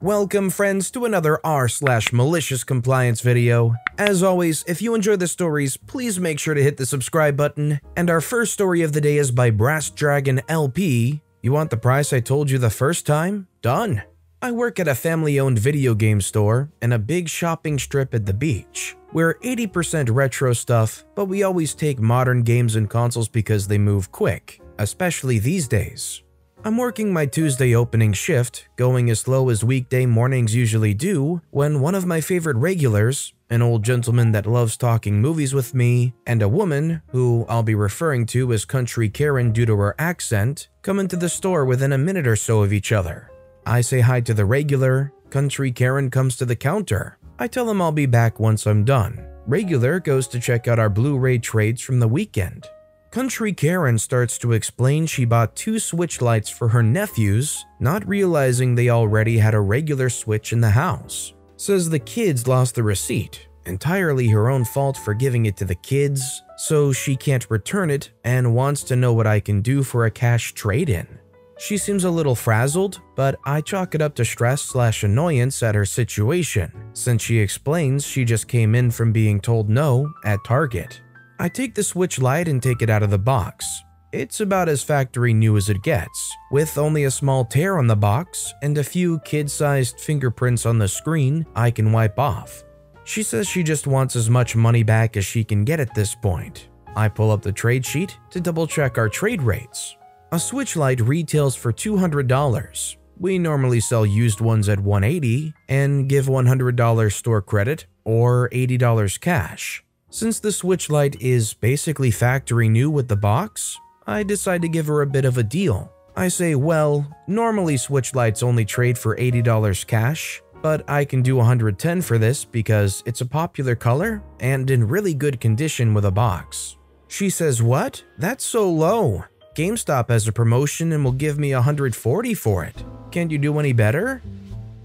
Welcome friends to another r/malicious compliance video. As always, if you enjoy the stories, please make sure to hit the subscribe button. And our first story of the day is by Brass Dragon LP. You want the price I told you the first time? Done. I work at a family-owned video game store and a big shopping strip at the beach. We're 80% retro stuff, but we always take modern games and consoles because they move quick, especially these days. I'm working my Tuesday opening shift, going as slow as weekday mornings usually do, when one of my favorite regulars, an old gentleman that loves talking movies with me, and a woman, who I'll be referring to as Country Karen due to her accent, come into the store within a minute or so of each other. I say hi to the regular, Country Karen comes to the counter. I tell him I'll be back once I'm done. Regular goes to check out our Blu-ray trades from the weekend. Country Karen starts to explain she bought 2 Switch lights for her nephews, not realizing they already had a regular Switch in the house. Says the kids lost the receipt, entirely her own fault for giving it to the kids, so she can't return it and wants to know what I can do for a cash trade-in. She seems a little frazzled, but I chalk it up to stress/annoyance at her situation, since she explains she just came in from being told no at Target. I take the Switch Lite and take it out of the box. It's about as factory new as it gets, with only a small tear on the box and a few kid-sized fingerprints on the screen I can wipe off. She says she just wants as much money back as she can get at this point. I pull up the trade sheet to double-check our trade rates. A Switch Lite retails for $200. We normally sell used ones at $180 and give $100 store credit or $80 cash. Since the Switch Lite is basically factory new with the box, I decide to give her a bit of a deal. I say, well, normally Switch Lites only trade for $80 cash, but I can do $110 for this because it's a popular color and in really good condition with a box. She says, what? That's so low. GameStop has a promotion and will give me $140 for it. Can't you do any better?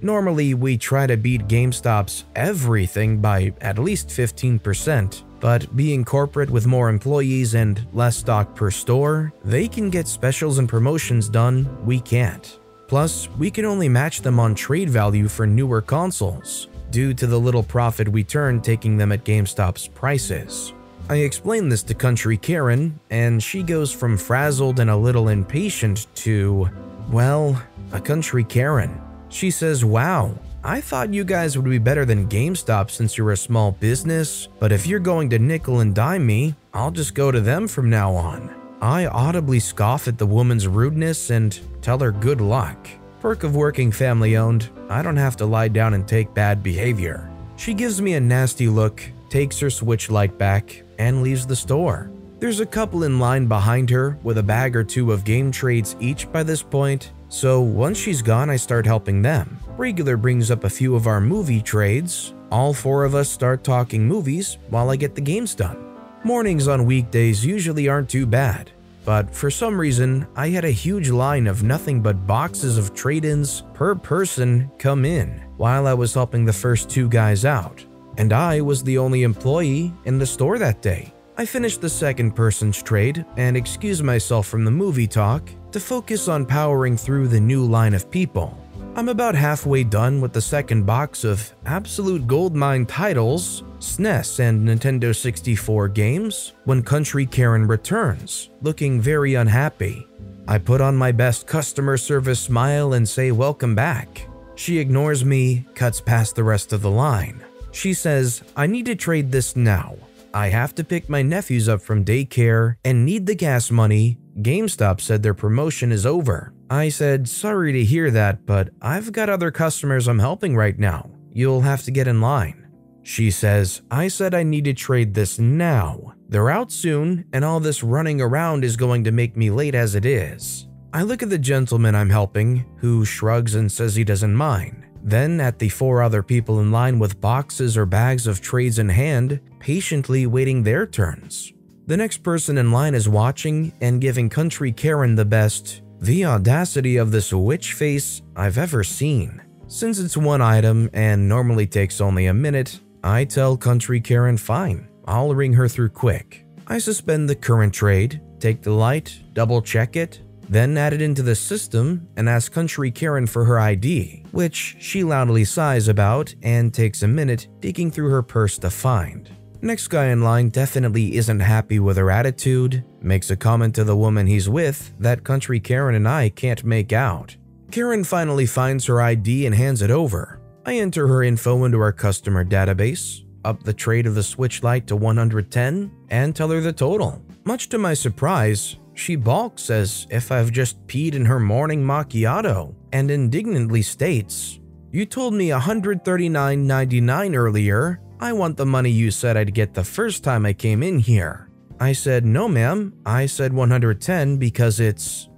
Normally, we try to beat GameStop's everything by at least 15%, but being corporate with more employees and less stock per store, they can get specials and promotions done we can't. Plus, we can only match them on trade value for newer consoles, due to the little profit we turn taking them at GameStop's prices. I explain this to Country Karen, and she goes from frazzled and a little impatient to, well, a Country Karen. She says, wow, I thought you guys would be better than GameStop since you're a small business, but if you're going to nickel and dime me, I'll just go to them from now on. I audibly scoff at the woman's rudeness and tell her good luck. Perk of working family-owned, I don't have to lie down and take bad behavior. She gives me a nasty look, takes her Switch Lite back, and leaves the store. There's a couple in line behind her with a bag or 2 of game trades each by this point, so once she's gone I start helping them. Regular brings up a few of our movie trades. All 4 of us start talking movies while I get the games done. Mornings on weekdays usually aren't too bad, but for some reason I had a huge line of nothing but boxes of trade-ins per person come in while I was helping the first 2 guys out, and I was the only employee in the store that day. I finished the second person's trade and excused myself from the movie talk to focus on powering through the new line of people. I'm about halfway done with the second box of absolute goldmine titles, SNES and Nintendo 64 games, when Country Karen returns, looking very unhappy. I put on my best customer service smile and say welcome back. She ignores me, cuts past the rest of the line. She says, I need to trade this now. I have to pick my nephews up from daycare and need the gas money. GameStop said their promotion is over. I said, sorry to hear that, but I've got other customers I'm helping right now. You'll have to get in line. She says, I said I need to trade this now. They're out soon, and all this running around is going to make me late as it is. I look at the gentleman I'm helping, who shrugs and says he doesn't mind. Then at the 4 other people in line with boxes or bags of trades in hand, patiently waiting their turns. The next person in line is watching and giving Country Karen the best, the audacity of this witch face I've ever seen. Since it's 1 item and normally takes only a minute, I tell Country Karen fine, I'll ring her through quick. I suspend the current trade, take the light, double check it, then add it into the system and ask Country Karen for her ID, which she loudly sighs about and takes a minute digging through her purse to find. Next guy in line definitely isn't happy with her attitude, makes a comment to the woman he's with that Country Karen and I can't make out. Karen finally finds her ID and hands it over. I enter her info into our customer database, up the trade of the switch light to 110, and tell her the total. Much to my surprise, she balks as if I've just peed in her morning macchiato and indignantly states, "You told me $139.99 earlier. I want the money you said I'd get the first time I came in here." I said, "No ma'am, I said 110 because it's..."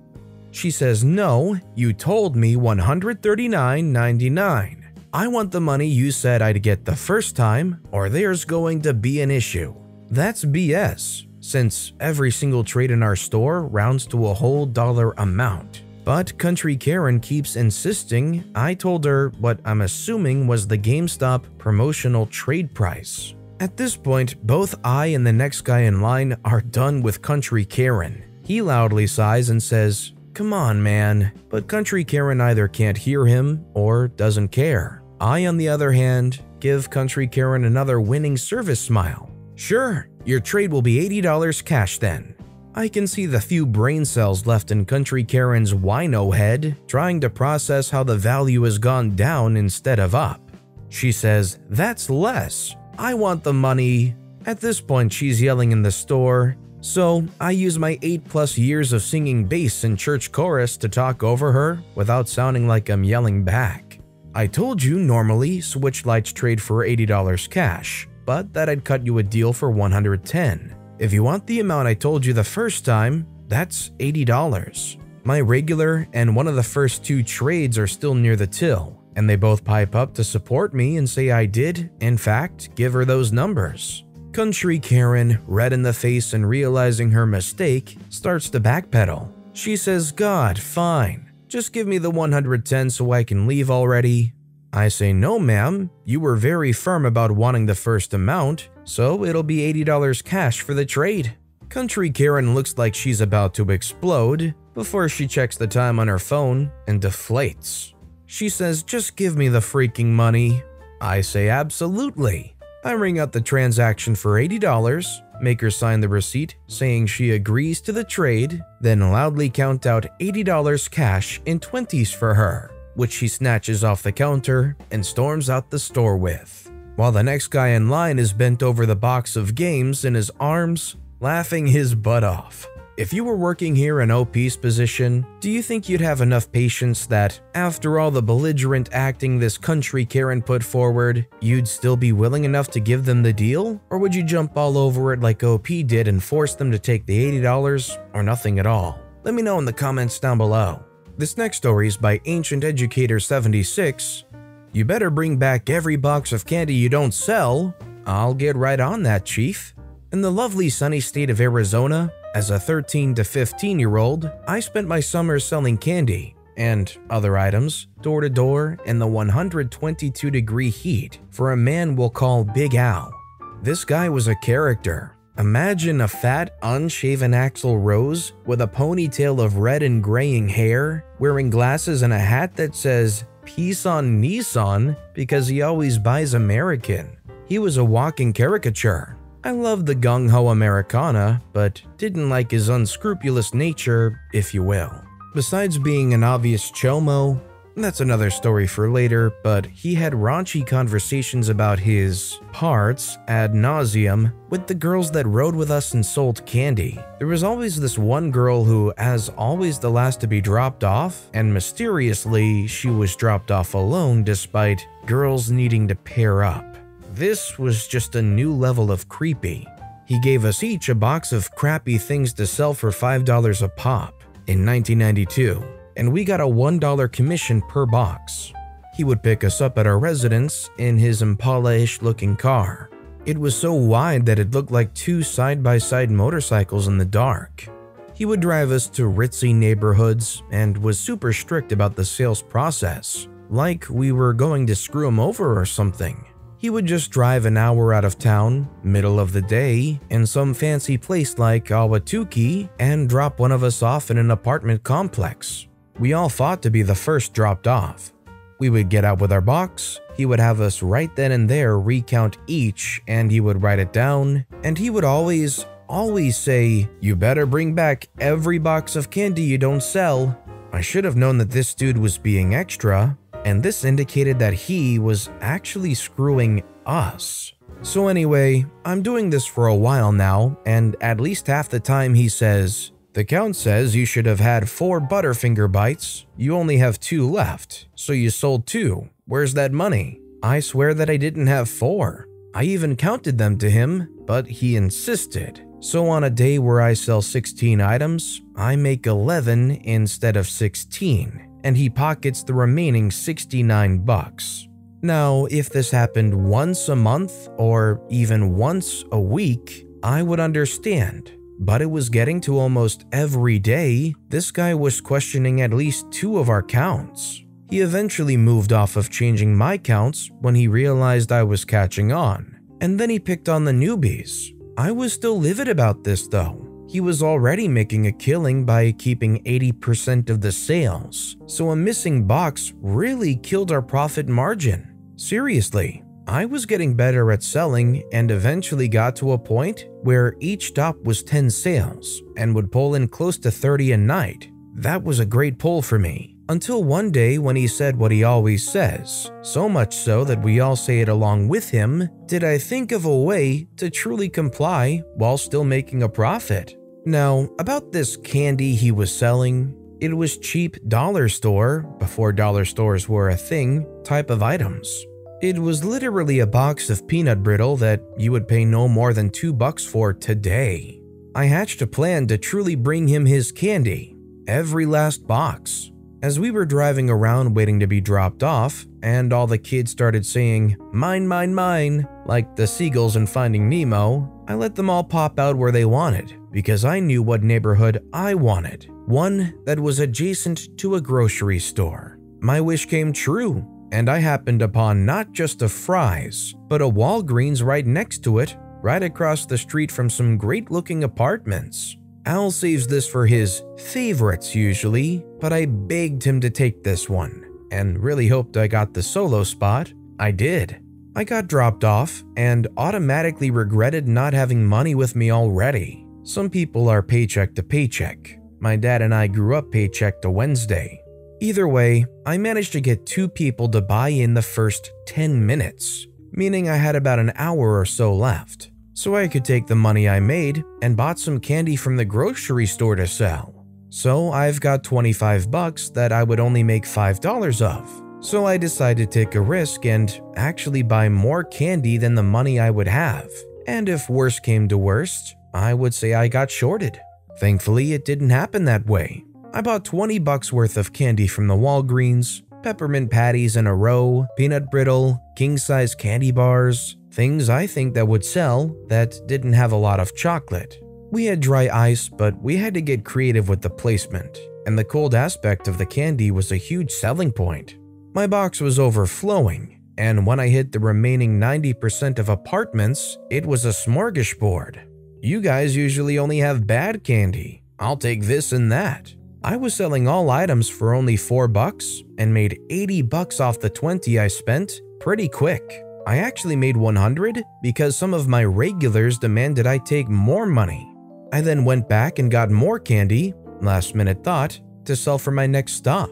She says, "No, you told me $139.99. I want the money you said I'd get the first time or there's going to be an issue." That's BS, since every single trade in our store rounds to a whole dollar amount. But Country Karen keeps insisting I told her what I'm assuming was the GameStop promotional trade price. At this point, both I and the next guy in line are done with Country Karen. He loudly sighs and says, "Come on, man," but Country Karen either can't hear him or doesn't care. I, on the other hand, give Country Karen another winning service smile. "Sure, your trade will be $80 cash then." I can see the few brain cells left in Country Karen's wino head trying to process how the value has gone down instead of up. She says, "That's less. I want the money." At this point, she's yelling in the store, so I use my 8+ years of singing bass in church chorus to talk over her without sounding like I'm yelling back. "I told you normally switch lights trade for $80 cash, but that I'd cut you a deal for $110. If you want the amount I told you the first time, that's $80. My regular and one of the first 2 trades are still near the till, and they both pipe up to support me and say I did, in fact, give her those numbers. Country Karen, red in the face and realizing her mistake, starts to backpedal. She says, "God, fine. Just give me the $110 so I can leave already." I say, "No ma'am, you were very firm about wanting the first amount, so it'll be $80 cash for the trade." Country Karen looks like she's about to explode before she checks the time on her phone and deflates. She says, "Just give me the freaking money." I say, "Absolutely." I ring out the transaction for $80, make her sign the receipt saying she agrees to the trade, then loudly count out $80 cash in 20s for her, which she snatches off the counter and storms out the store with, while the next guy in line is bent over the box of games in his arms, laughing his butt off. If you were working here in OP's position, do you think you'd have enough patience that, after all the belligerent acting this Country Karen put forward, you'd still be willing enough to give them the deal? Or would you jump all over it like OP did and force them to take the $80 or nothing at all? Let me know in the comments down below. This next story is by Ancient Educator 76. "You better bring back every box of candy you don't sell." I'll get right on that, Chief. In the lovely sunny state of Arizona, as a 13 to 15-year-old, I spent my summers selling candy and other items door to door in the 122-degree heat for a man we'll call Big Al. This guy was a character. Imagine a fat, unshaven Axl Rose with a ponytail of red and graying hair, wearing glasses and a hat that says "Peace on Nissan" because he always buys American. He was a walking caricature. I loved the gung-ho Americana, but didn't like his unscrupulous nature, if you will. Besides being an obvious chomo, that's another story for later, but he had raunchy conversations about his parts ad nauseum with the girls that rode with us and sold candy. There was always this one girl who, as always, the last to be dropped off, and mysteriously, she was dropped off alone despite girls needing to pair up. This was just a new level of creepy. He gave us each a box of crappy things to sell for $5 a pop in 1992, and we got a $1 commission per box. He would pick us up at our residence in his Impala-ish looking car. It was so wide that it looked like 2 side-by-side motorcycles in the dark. He would drive us to ritzy neighborhoods and was super strict about the sales process, like we were going to screw him over or something. He would just drive an hour out of town, middle of the day, in some fancy place like Awatuki and drop one of us off in an apartment complex. We all fought to be the first dropped off. We would get out with our box, he would have us right then and there recount each, and he would write it down, and he would always say, "You better bring back every box of candy you don't sell." I should have known that this dude was being extra, and this indicated that he was actually screwing us. So anyway, I'm doing this for a while now, and at least half the time he says, "The count says you should have had 4 Butterfinger bites. You only have 2 left, so you sold 2. Where's that money?" I swear that I didn't have 4. I even counted them to him, but he insisted. So on a day where I sell 16 items, I make 11 instead of 16, and he pockets the remaining 69 bucks. Now, if this happened once a month or even once a week, I would understand. But it was getting to almost every day, this guy was questioning at least 2 of our counts. He eventually moved off of changing my counts when he realized I was catching on, and then he picked on the newbies. I was still livid about this though. He was already making a killing by keeping 80% of the sales, so a missing box really killed our profit margin. Seriously, I was getting better at selling and eventually got to a point where each stop was 10 sales and would pull in close to 30 a night. That was a great pull for me, until one day when he said what he always says, so much so that we all say it along with him. Did I think of a way to truly comply while still making a profit? Now, about this candy he was selling, it was cheap dollar store, before dollar stores were a thing, type of items. It was literally a box of peanut brittle that you would pay no more than $2 for today. I hatched a plan to truly bring him his candy, every last box. As we were driving around waiting to be dropped off, and all the kids started saying, "Mine, mine, mine," like the seagulls in Finding Nemo, I let them all pop out where they wanted, because I knew what neighborhood I wanted, one that was adjacent to a grocery store. My wish came true, and I happened upon not just a Fry's, but a Walgreens right next to it, right across the street from some great-looking apartments. Al saves this for his favorites usually, but I begged him to take this one, and really hoped I got the solo spot. I did. I got dropped off, and automatically regretted not having money with me already. Some people are paycheck to paycheck. My dad and I grew up paycheck to Wednesday. Either way, I managed to get 2 people to buy in the first 10 minutes, meaning I had about an hour or so left. So I could take the money I made and bought some candy from the grocery store to sell. So I've got 25 bucks that I would only make $5 of. So I decided to take a risk and actually buy more candy than the money I would have. And if worse came to worst, I would say I got shorted. Thankfully, it didn't happen that way. I bought 20 bucks worth of candy from the Walgreens, peppermint patties in a row, peanut brittle, king-size candy bars, things I think that would sell that didn't have a lot of chocolate. We had dry ice, but we had to get creative with the placement, and the cold aspect of the candy was a huge selling point. My box was overflowing, and when I hit the remaining 90% of apartments, it was a smorgasbord. You guys usually only have bad candy. I'll take this and that. I was selling all items for only $4 and made 80 bucks off the 20 I spent pretty quick. I actually made 100 because some of my regulars demanded I take more money. I then went back and got more candy, last minute thought, to sell for my next stop.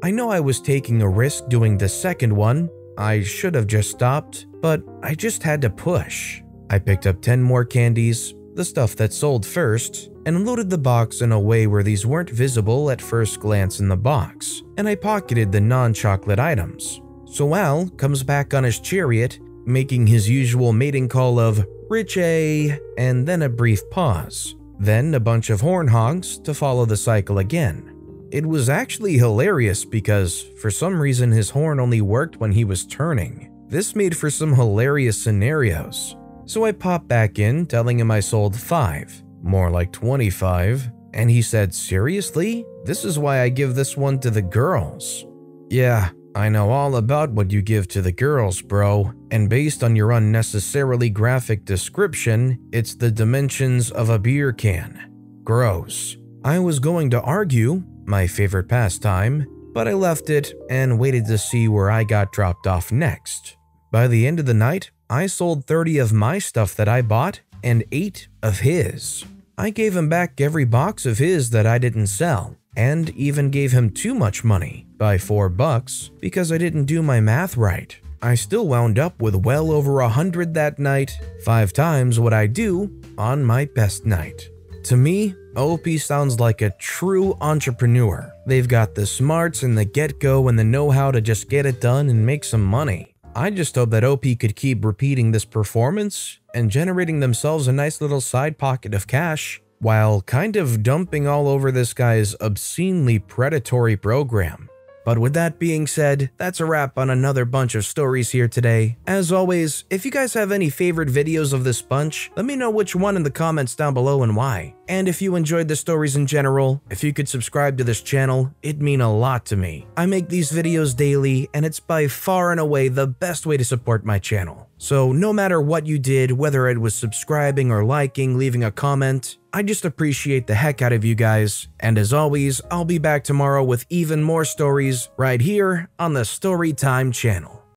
I know I was taking a risk doing the second one. I should have just stopped, but I just had to push. I picked up 10 more candies, the stuff that sold first, and loaded the box in a way where these weren't visible at first glance in the box, and I pocketed the non-chocolate items. So Al comes back on his chariot, making his usual mating call of "Richie," and then a brief pause, then a bunch of horn honks to follow the cycle again. It was actually hilarious because for some reason his horn only worked when he was turning. This made for some hilarious scenarios. So I popped back in telling him I sold 5, more like 25, and he said, "Seriously? This is why I give this one to the girls." Yeah, I know all about what you give to the girls, bro, and based on your unnecessarily graphic description, it's the dimensions of a beer can. Gross. I was going to argue, my favorite pastime, but I left it and waited to see where I got dropped off next. By the end of the night, I sold 30 of my stuff that I bought and 8 of his. I gave him back every box of his that I didn't sell, and even gave him too much money, by $4, because I didn't do my math right. I still wound up with well over 100 that night, 5 times what I do on my best night. To me, OP sounds like a true entrepreneur. They've got the smarts and the get-go and the know-how to just get it done and make some money. I just hope that OP could keep repeating this performance and generating themselves a nice little side pocket of cash while kind of dumping all over this guy's obscenely predatory program. But with that being said, that's a wrap on another bunch of stories here today. As always, if you guys have any favorite videos of this bunch, let me know which one in the comments down below and why. And if you enjoyed the stories in general, if you could subscribe to this channel, it'd mean a lot to me. I make these videos daily, and it's by far and away the best way to support my channel. So no matter what you did, whether it was subscribing or liking, leaving a comment, I just appreciate the heck out of you guys. And as always, I'll be back tomorrow with even more stories right here on the Storytime channel.